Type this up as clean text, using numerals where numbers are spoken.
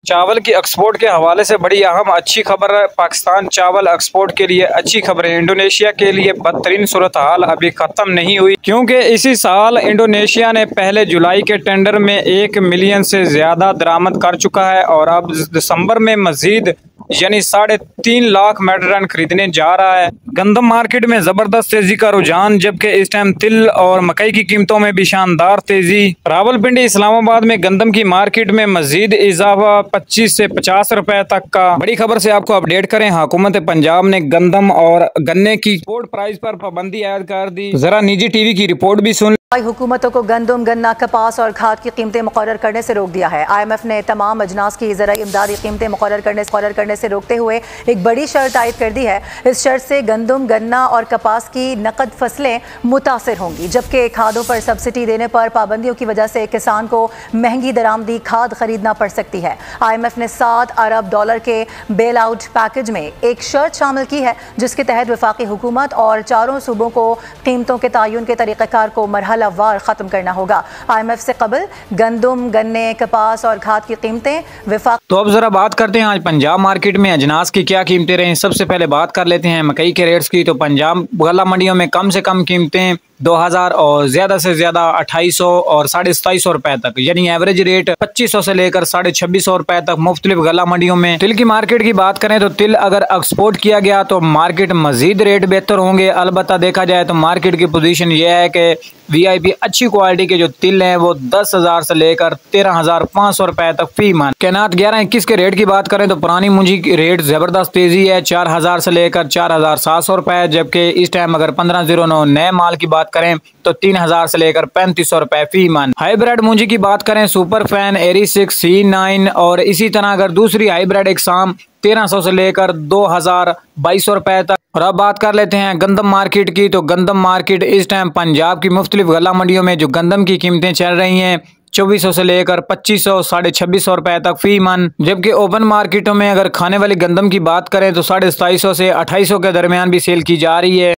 चावल की एक्सपोर्ट के हवाले से बड़ी अहम अच्छी खबर है। पाकिस्तान चावल एक्सपोर्ट के लिए अच्छी खबर है। इंडोनेशिया के लिए बदतरीन सूरत हाल अभी ख़त्म नहीं हुई, क्योंकि इसी साल इंडोनेशिया ने पहले जुलाई के टेंडर में 1 मिलियन से ज़्यादा दरामद कर चुका है और अब दिसंबर में मजीद यानी 3.5 लाख मेट्रिक टन खरीदने जा रहा है। गंदम मार्केट में ज़बरदस्त तेज़ी का रुझान, जबकि इस टाइम तिल और मकई की कीमतों में भी शानदार तेज़ी। रावलपिंडी इस्लामाबाद में गंदम की मार्केट में मजीद इजाफा 25 से 50 रुपए तक का। बड़ी खबर से आपको अपडेट करें, हुकूमत पंजाब ने गंदम और गन्ने की एक्सपोर्ट प्राइस पर पाबंदी आयद कर दी। जरा निजी टीवी की रिपोर्ट भी सुन। हुकूमतों को गंदम, गन्ना, कपास और खाद की कीमतें मुकर्रर करने से रोक दिया है। IMF ने तमाम अजनास की ज़राई इमदादी कीमतें मुकर्रर करने से रोकते हुए एक बड़ी शर्त आयद कर दी है। इस शर्त से गंदम, गन्ना और कपास की नकद फसलें मुतासर होंगी, जबकि खादों पर सब्सिडी देने पर पाबंदियों की वजह से किसान को महंगी दरामदी खाद खरीदना पड़ सकती है। IMF ने $7 अरब के बेल आउट पैकेज में एक शर्त शामिल की है, जिसके तहत वफाकी हुकूमत और चारों सूबों को कीमतों के तयन के तरीक़ाकार को मरहलावार ख़त्म करना होगा। IMF से कबल गंदम, गन्ने, कपास और खाद की कीमतें वफाक। तो अब जरा बात करते हैं आज पंजाब मार्केट में अजनास की क्या कीमतें रही। सबसे पहले बात कर लेते हैं मकई के रेट्स की। तो पंजाब गला मंडियों में कम से कम कीमतें 2000 और ज्यादा से ज्यादा 2800 और 2750 रुपए तक, यानी एवरेज रेट 2500 से लेकर 2650 रुपए तक मुख्तलिफ गला मंडियों में। तिल की मार्केट की बात करें तो तिल अगर एक्सपोर्ट किया गया तो मार्केट मजीद रेट बेहतर होंगे। अलबत्ता देखा जाए तो मार्केट की पोजीशन यह है कि VIP अच्छी क्वालिटी के जो तिल हैं वो 10,000 से लेकर 13,500 रुपए तक फी मन। कैनात 11-21 के रेट की बात करें तो पुरानी मुंजी की रेट जबरदस्त तेजी है, 4000 से लेकर 4700 रुपए, जबकि इस टाइम अगर 1509 नए माल की बात करें तो 3000 से लेकर 3500 रुपए फी मन। हाइब्रिड मुंजी की बात करें सुपर फैन, एरी 6, C9 और इसी तरह अगर दूसरी हाइब्रिड एक्साम 1300 से लेकर 2200 रुपए तक। और अब बात कर लेते हैं गंदम मार्केट की। तो गंदम मार्केट इस टाइम पंजाब की मुख्तलिफ गला मंडियों में जो गंदम की कीमतें चल रही हैं 2400 से लेकर 2500, 2650 रुपए तक फी मन, जबकि ओपन मार्केटों में अगर खाने वाली गंदम की बात करें तो 2750 से 2800 के दरमियान भी सेल की जा रही है।